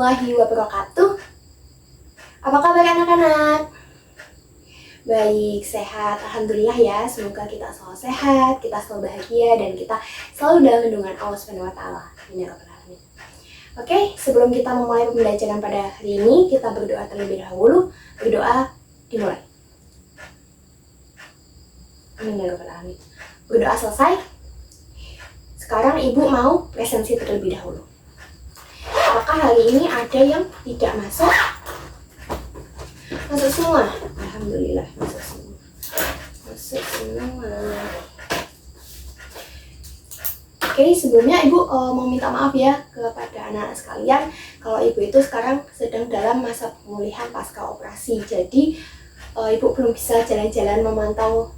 warahmatullahi wabarakatuh. Apa kabar anak-anak? Baik, sehat. Alhamdulillah ya. Semoga kita selalu sehat, kita selalu bahagia, dan kita selalu dalam lindungan Allah SWT. Oke, sebelum kita memulai pembelajaran pada hari ini, kita berdoa terlebih dahulu. Berdoa dimulai. Amin. Berdoa selesai. Sekarang Ibu mau presentasi terlebih dahulu. Apakah hari ini ada yang tidak masuk? Masuk semua? Alhamdulillah, masuk semua. Masuk semua. Oke, sebelumnya Ibu mau minta maaf ya kepada anak-anak sekalian kalau Ibu itu sekarang sedang dalam masa pemulihan pasca operasi. Jadi Ibu belum bisa jalan-jalan memantau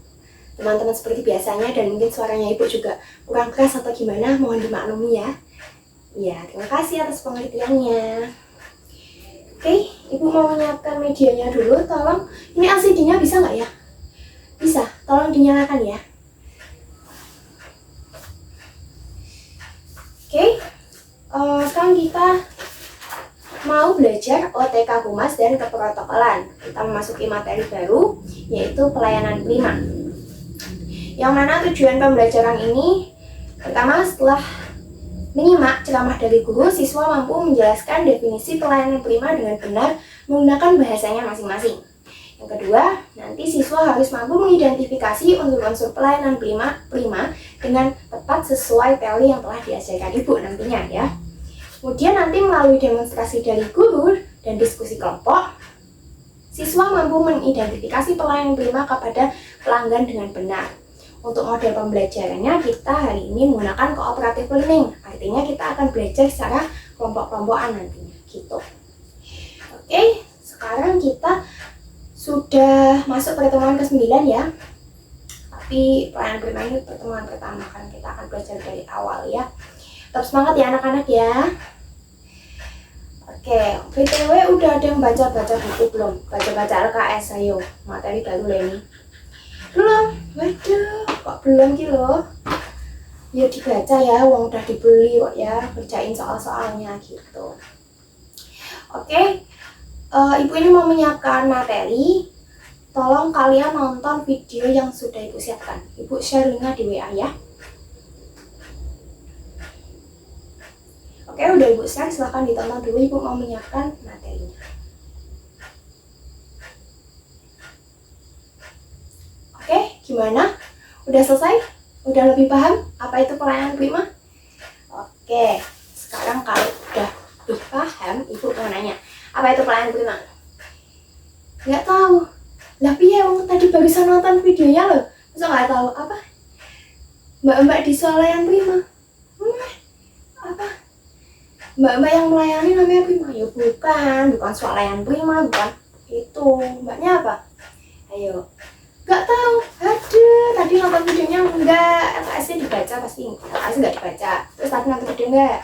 teman-teman seperti biasanya, dan mungkin suaranya Ibu juga kurang keras atau gimana, mohon dimaklumi ya. Ya, terima kasih atas pengertiannya. Oke, Ibu mau menyiapkan medianya dulu, tolong. Ini LCD-nya bisa nggak ya? Bisa, tolong dinyalakan ya. Oke, sekarang kita mau belajar OTK Humas dan Keprotokolan. Kita memasuki materi baru, yaitu pelayanan prima. Yang mana tujuan pembelajaran ini, pertama, setelah menyimak ceramah dari guru, siswa mampu menjelaskan definisi pelayanan prima dengan benar menggunakan bahasanya masing-masing. Yang kedua, nanti siswa harus mampu mengidentifikasi unsur-unsur pelayanan prima dengan tepat sesuai teori yang telah diajarkan Ibu nantinya ya. Kemudian nanti melalui demonstrasi dari guru dan diskusi kelompok, siswa mampu mengidentifikasi pelayanan prima kepada pelanggan dengan benar. Untuk model pembelajarannya, kita hari ini menggunakan cooperative learning. Artinya kita akan belajar secara kelompok-kelompokan nantinya, gitu. Oke, sekarang kita sudah masuk pertemuan ke-9 ya. Tapi pelayanan prima ini pertemuan pertama, kan kita akan belajar dari awal ya. Tetap semangat ya anak-anak ya. Oke, BTW udah ada yang baca-baca buku belum? Baca-baca LKS, ayo. Materi baru lah ini. Belum? Waduh, kok belum gitu loh? Ya dibaca ya, uang udah dibeli kok ya, kerjain soal-soalnya gitu. Oke, Ibu ini mau menyiapkan materi. Tolong kalian nonton video yang sudah Ibu siapkan. Ibu share linknya di WA ya. Oke, udah Ibu share, silahkan ditonton dulu. Ibu mau menyiapkan materinya. Oke, gimana? Udah selesai? Udah lebih paham apa itu pelayanan prima? Oke, sekarang kalau udah lebih paham, Ibu mau nanya, apa itu pelayanan prima? Nggak tahu. Lah piye wong tadi barusan nonton videonya loh. Masa nggak tahu apa? Mbak-mbak di swalayan prima. Apa? Mbak-mbak yang melayani namanya prima? Ya bukan swalayan prima, bukan itu. Mbaknya apa? Ayo. Gak tahu, aduh, tadi nonton videonya enggak, LKS-nya dibaca pasti, LKS nggak dibaca, terus tadi nonton video enggak?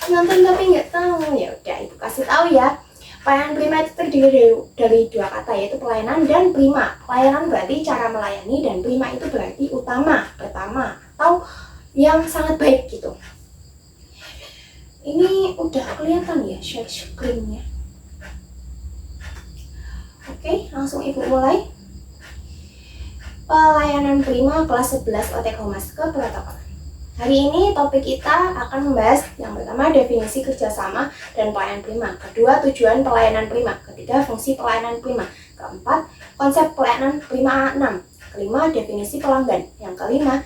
Nonton tapi nggak tahu, ya udah Ibu kasih tahu ya. Pelayanan prima itu terdiri dari dua kata, yaitu pelayanan dan prima. Pelayanan berarti cara melayani, dan prima itu berarti utama, pertama, atau yang sangat baik gitu. Ini udah kelihatan ya share screen-nya. Oke, langsung Ibu mulai. Pelayanan prima kelas 11 OTK Humas Keprotokolan. Hari ini topik kita akan membahas yang pertama definisi kerjasama dan pelayanan prima, kedua tujuan pelayanan prima, ketiga fungsi pelayanan prima, keempat konsep pelayanan prima 6, kelima definisi pelanggan, yang keenam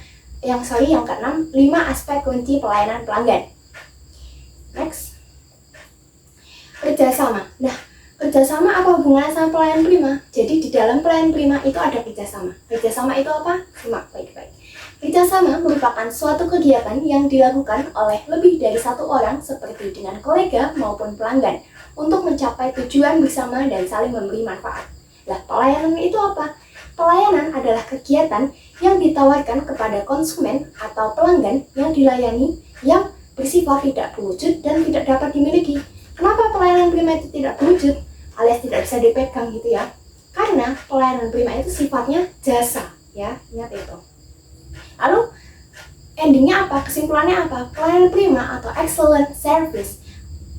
5 aspek kunci pelayanan pelanggan. Next, kerjasama. Nah, kerjasama apa hubungannya sama pelayanan prima? Jadi di dalam pelayanan prima itu ada kerjasama. Kerjasama itu apa? Simak baik-baik. Kerjasama merupakan suatu kegiatan yang dilakukan oleh lebih dari satu orang seperti dengan kolega maupun pelanggan untuk mencapai tujuan bersama dan saling memberi manfaat. Nah, pelayanan itu apa? Pelayanan adalah kegiatan yang ditawarkan kepada konsumen atau pelanggan yang dilayani yang bersifat tidak berwujud dan tidak dapat dimiliki. Kenapa pelayanan prima itu tidak berwujud alias tidak bisa dipegang gitu ya? Karena pelayanan prima itu sifatnya jasa ya, ingat itu. Lalu endingnya apa? Kesimpulannya apa? Pelayanan prima atau excellent service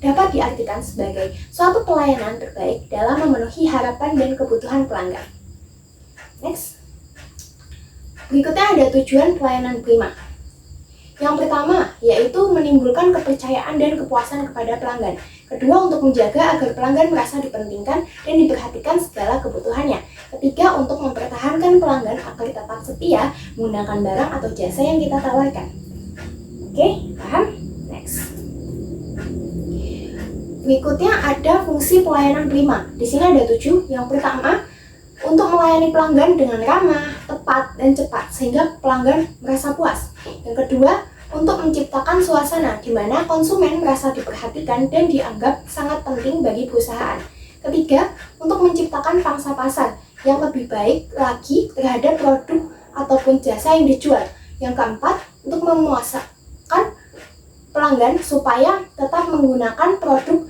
dapat diartikan sebagai suatu pelayanan terbaik dalam memenuhi harapan dan kebutuhan pelanggan. Next. Berikutnya ada tujuan pelayanan prima. Yang pertama, yaitu menimbulkan kepercayaan dan kepuasan kepada pelanggan. Kedua, untuk menjaga agar pelanggan merasa dipentingkan dan diperhatikan segala kebutuhannya. Ketiga, untuk mempertahankan pelanggan agar tetap setia menggunakan barang atau jasa yang kita tawarkan. Oke, paham? Next. Berikutnya ada fungsi pelayanan prima. Di sini ada 7. Yang pertama, untuk melayani pelanggan dengan ramah, tepat, dan cepat sehingga pelanggan merasa puas. Yang kedua, untuk menciptakan suasana di mana konsumen merasa diperhatikan dan dianggap sangat penting bagi perusahaan. Ketiga, untuk menciptakan pangsa pasar yang lebih baik lagi terhadap produk ataupun jasa yang dijual. Yang keempat, untuk memuaskan pelanggan supaya tetap menggunakan produk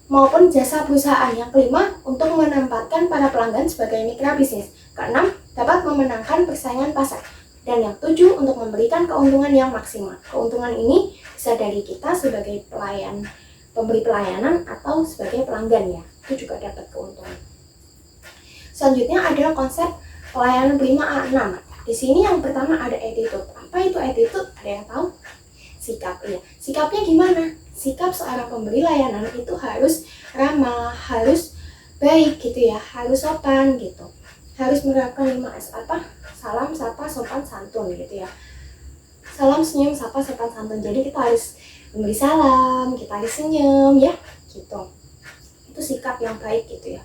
maupun jasa perusahaan. Yang kelima, untuk menempatkan para pelanggan sebagai mitra bisnis. Keenam, dapat memenangkan persaingan pasar. Dan yang 7, untuk memberikan keuntungan yang maksimal. Keuntungan ini bisa dari kita sebagai pemberi pelayanan atau sebagai pelanggan ya. Itu juga dapat keuntungan. Selanjutnya ada konsep pelayanan prima A6. Di sini yang pertama ada attitude. Apa itu attitude? Ada yang tahu? Sikap, iya. Sikapnya gimana? Sikap seorang pemberi layanan itu harus ramah, harus baik gitu ya, harus sopan gitu. Harus menerapkan 5S salam, sapa, sopan, santun gitu ya. Salam, senyum, sapa, sopan, santun. Jadi kita harus memberi salam, kita harus senyum ya, gitu. Itu sikap yang baik gitu ya.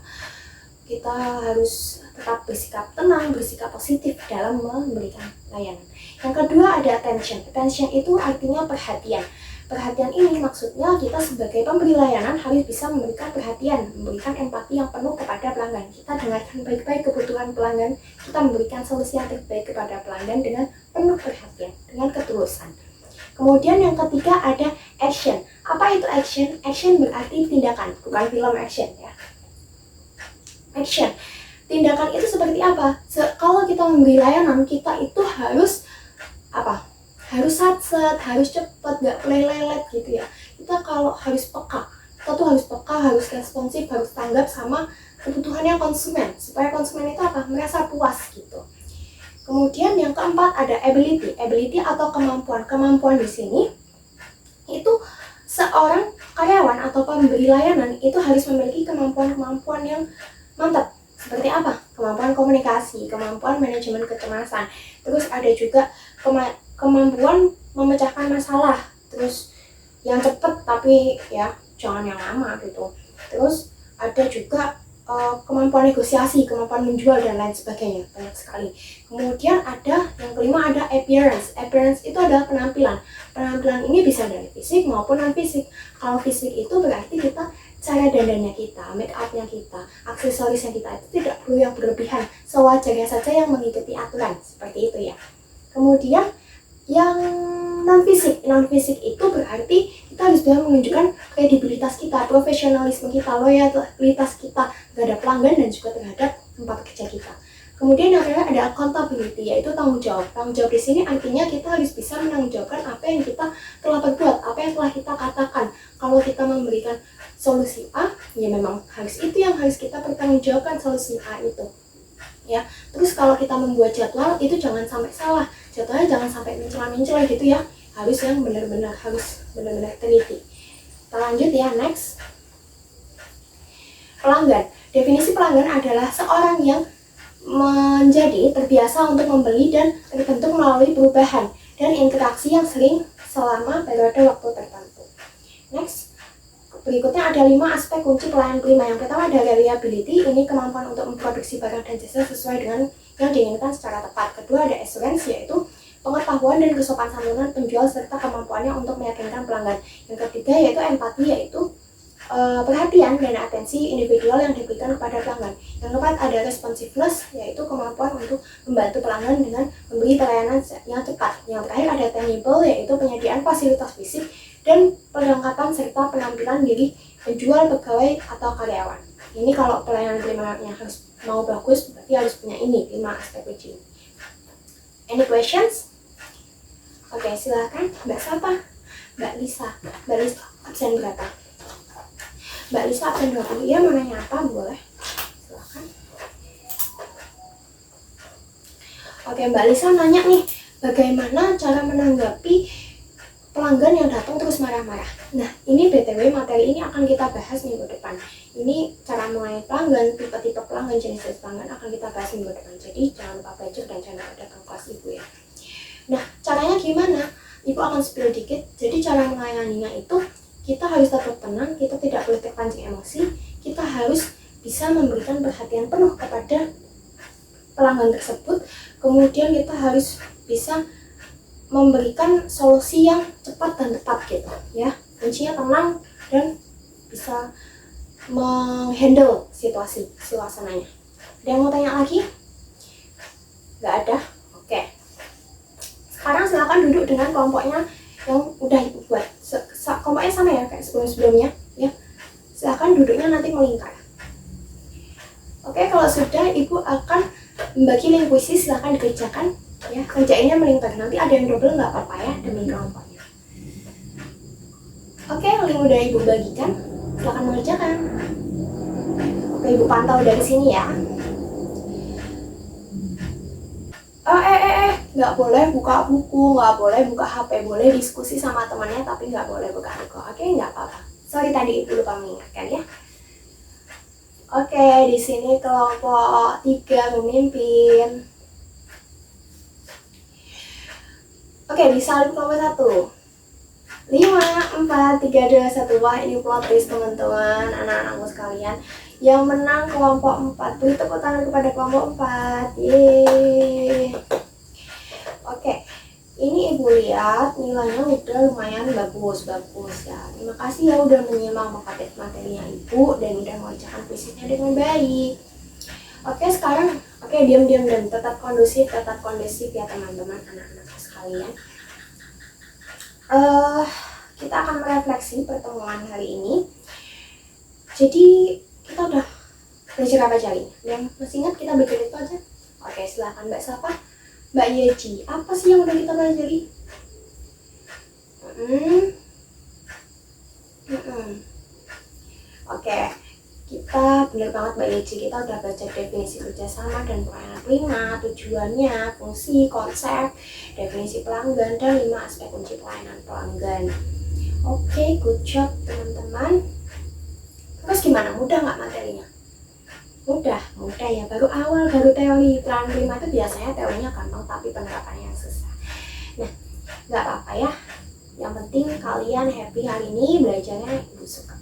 Kita harus tetap bersikap tenang, bersikap positif dalam memberikan layanan. Yang kedua ada attention. Attention itu artinya perhatian. Perhatian ini maksudnya kita sebagai pemberi layanan harus bisa memberikan perhatian, memberikan empati yang penuh kepada pelanggan. Kita dengarkan baik-baik kebutuhan pelanggan, kita memberikan solusi yang terbaik kepada pelanggan dengan penuh perhatian, dengan ketulusan. Kemudian yang ketiga ada action. Apa itu action? Action berarti tindakan, bukan film action ya. Action. Tindakan itu seperti apa? Kalau kita memberi layanan, kita itu harus harus satset, harus cepat, gak boleh lelet gitu ya. Kita kalau harus peka, kita tuh harus peka, harus responsif, harus tanggap sama kebutuhannya konsumen, supaya konsumen itu merasa puas gitu. Kemudian yang keempat ada ability atau kemampuan. Kemampuan di sini itu seorang karyawan atau pemberi layanan itu harus memiliki kemampuan yang mantap. Seperti apa? Kemampuan komunikasi, kemampuan manajemen kecemasan. Terus ada juga kemampuan memecahkan masalah. Terus yang cepat tapi ya jangan yang lama gitu. Terus ada juga kemampuan negosiasi, kemampuan menjual dan lain sebagainya, banyak sekali. Kemudian ada yang kelima ada appearance. Appearance itu adalah penampilan. Penampilan ini bisa dari fisik maupun non fisik. Kalau fisik itu berarti kita cara dandannya kita, make upnya kita, aksesorisnya kita itu tidak perlu yang berlebihan, sewajarnya saja yang mengikuti aturan, seperti itu ya. Kemudian yang non fisik itu berarti kita harus bisa menunjukkan kredibilitas kita, profesionalisme kita, loyalitas kita terhadap pelanggan dan juga terhadap tempat kerja kita. Kemudian yang kedua ada accountability, yaitu tanggung jawab. Tanggung jawab di sini artinya kita harus bisa menanggungjawabkan apa yang kita telah perbuat, apa yang telah kita katakan. Kalau kita memberikan solusi A, ya memang harus itu yang harus kita pertanggungjawabkan, solusi A itu. Ya, terus kalau kita membuat jadwal itu jangan sampai salah, jadwalnya jangan sampai mencela-mencela gitu ya, harus yang benar-benar teliti. Kita lanjut ya, next. Pelanggan. Definisi pelanggan adalah seorang yang menjadi terbiasa untuk membeli dan terbentuk melalui perubahan dan interaksi yang sering selama periode waktu tertentu. Next. Berikutnya ada 5 aspek kunci pelayanan prima. Yang pertama ada reliability, ini kemampuan untuk memproduksi barang dan jasa sesuai dengan yang diinginkan secara tepat. Kedua ada assurance, yaitu pengetahuan dan kesopan santunan penjual serta kemampuannya untuk meyakinkan pelanggan. Yang ketiga yaitu empati, yaitu perhatian dan atensi individual yang diberikan kepada pelanggan. Yang keempat ada responsiveness, yaitu kemampuan untuk membantu pelanggan dengan memberi pelayanan yang cepat. Yang terakhir ada tangible, yaitu penyediaan fasilitas fisik dan perlengkapan serta penampilan diri penjual, pegawai, atau karyawan. Ini kalau pelayanan primanya harus mau bagus, berarti harus punya ini 5 aspek kunci. Any questions? Oke, silakan Mbak siapa? Mbak Lisa absen berapa? Mbak Lisa absen 20. Iya, mau nanya apa? Boleh. Silakan. Oke, Mbak Lisa nanya nih, bagaimana cara menanggapi pelanggan yang datang terus marah-marah. Nah, ini BTW materi ini akan kita bahas minggu depan. Ini cara melayani pelanggan, tipe-tipe pelanggan, jenis-jenis pelanggan akan kita bahas minggu depan. Jadi jangan lupa belajar dan jangan lupa datang kelas Ibu ya. Nah, caranya gimana? Ibu akan spill dikit. Jadi cara melayaninya itu kita harus tetap tenang, kita tidak boleh terpancing emosi, kita harus bisa memberikan perhatian penuh kepada pelanggan tersebut. Kemudian kita harus bisa memberikan solusi yang cepat dan tepat gitu ya. Kuncinya tenang dan bisa menghandle suasananya. Ada yang mau tanya lagi? Nggak ada? Oke. Sekarang silakan duduk dengan kelompoknya yang udah Ibu buat. Kelompoknya sama ya kayak sebelumnya ya. Silakan duduknya nanti melingkar. Oke, kalau sudah Ibu akan membagi linguisi, silakan dikerjakan ya. Kerjainnya melingkar. Nanti ada yang double nggak apa-apa ya demi kelompoknya. Oke, link udah Ibu bagikan. Silakan mengerjakan. Oke, Ibu pantau dari sini ya. Nggak boleh buka buku, nggak boleh buka HP, boleh diskusi sama temannya tapi nggak boleh buka buku. Oke, nggak apa-apa. Sorry tadi Ibu lupa mengingatkan ya. Oke, di sini kelompok 3 memimpin. Oke, disalib kelompok 1. 5, 4, 3, 2, 1. Wah, ini plot twist teman-teman, anak-anakku sekalian. Yang menang kelompok 4. Beri tepuk tangan kepada kelompok 4. Yeay. Oke, ini Ibu lihat nilainya udah lumayan bagus ya. Terima kasih ya udah menyimak materinya Ibu dan udah mengerjakan kuisnya dengan baik. Oke, sekarang diam dan tetap kondusif ya teman-teman, anak-anak sekalian. Kita akan merefleksi pertemuan hari ini. Jadi kita udah belajar apa aja ini? Yang masih ingat kita belajar itu aja? Oke, silakan Mbak siapa? Mbak Yeji, apa sih yang udah kita pelajari? Oke, kita benar banget Mbak Yeji, kita udah belajar definisi kerjasama dan pelayanan prima, tujuannya, fungsi, konsep, definisi pelanggan, dan 5 aspek kunci pelayanan pelanggan. Oke, good job teman-teman. Terus gimana? Mudah nggak materinya? Mudah ya, baru awal, baru teori. Pelayanan prima itu biasanya teorinya gampang tapi penerapannya yang susah. Nah, nggak apa-apa ya, yang penting kalian happy hari ini, belajarnya Ibu suka.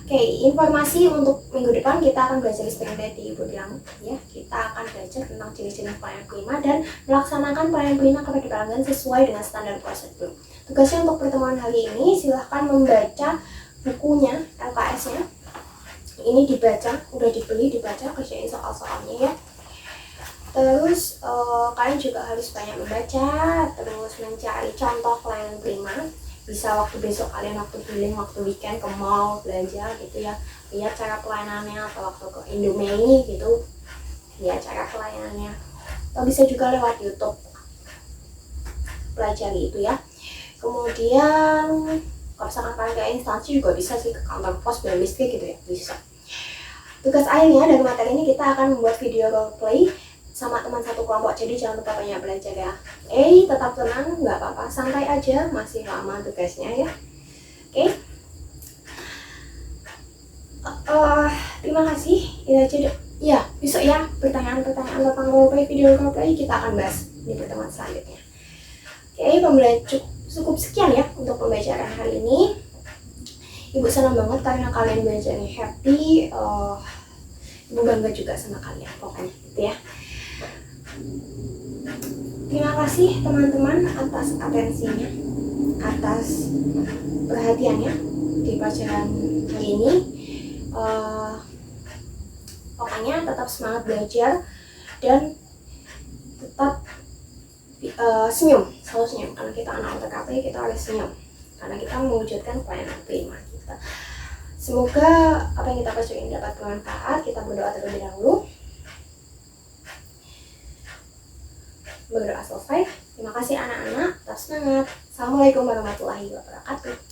Oke, informasi untuk minggu depan kita akan belajar seperti tadi Ibu bilang ya. Kita akan belajar tentang jenis-jenis pelayanan prima dan melaksanakan pelayanan prima kepada pelanggan sesuai dengan standar prosedur. Tugasnya untuk pertemuan hari ini, silahkan membaca bukunya, LKS-nya. Ini dibaca, udah dibeli, dibaca, kerjain soal-soalnya ya. Terus kalian juga harus banyak membaca, terus mencari contoh pelayanan prima. Bisa waktu besok kalian waktu healing, waktu weekend ke mall belanja gitu ya, lihat cara pelayanannya, atau waktu ke Indomie gitu lihat cara pelayanannya, atau bisa juga lewat YouTube pelajari itu ya. Kemudian kalau misalkan kalian ke instansi juga bisa sih, ke kantor pos, beli listrik gitu ya, bisa. Tugas akhirnya dari materi ini kita akan membuat video role play sama teman satu kelompok, jadi jangan lupa banyak belajar ya. Tetap tenang, nggak apa-apa, santai aja, masih lama tugasnya ya. Oke. Terima kasih. Itu aja deh. Ya, besok ya pertanyaan-pertanyaan tentang role play, video role play kita akan bahas di pertemuan selanjutnya. Cukup sekian ya untuk pembelajaran hari ini. Ibu senang banget karena kalian belajarnya happy. Ibu bangga juga sama kalian pokoknya gitu ya. Terima kasih teman-teman atas atensinya, atas perhatiannya di pelajaran hari ini. Pokoknya tetap semangat belajar dan tetap senyum, selalu senyum, karena kita anak OTKP, kita harus senyum karena kita mewujudkan pelayanan prima kita. Semoga apa yang kita pelajari dapat bermanfaat. Kita berdoa terlebih dahulu. Berdoa selesai. Terima kasih anak-anak, tetap semangat. Assalamualaikum warahmatullahi wabarakatuh.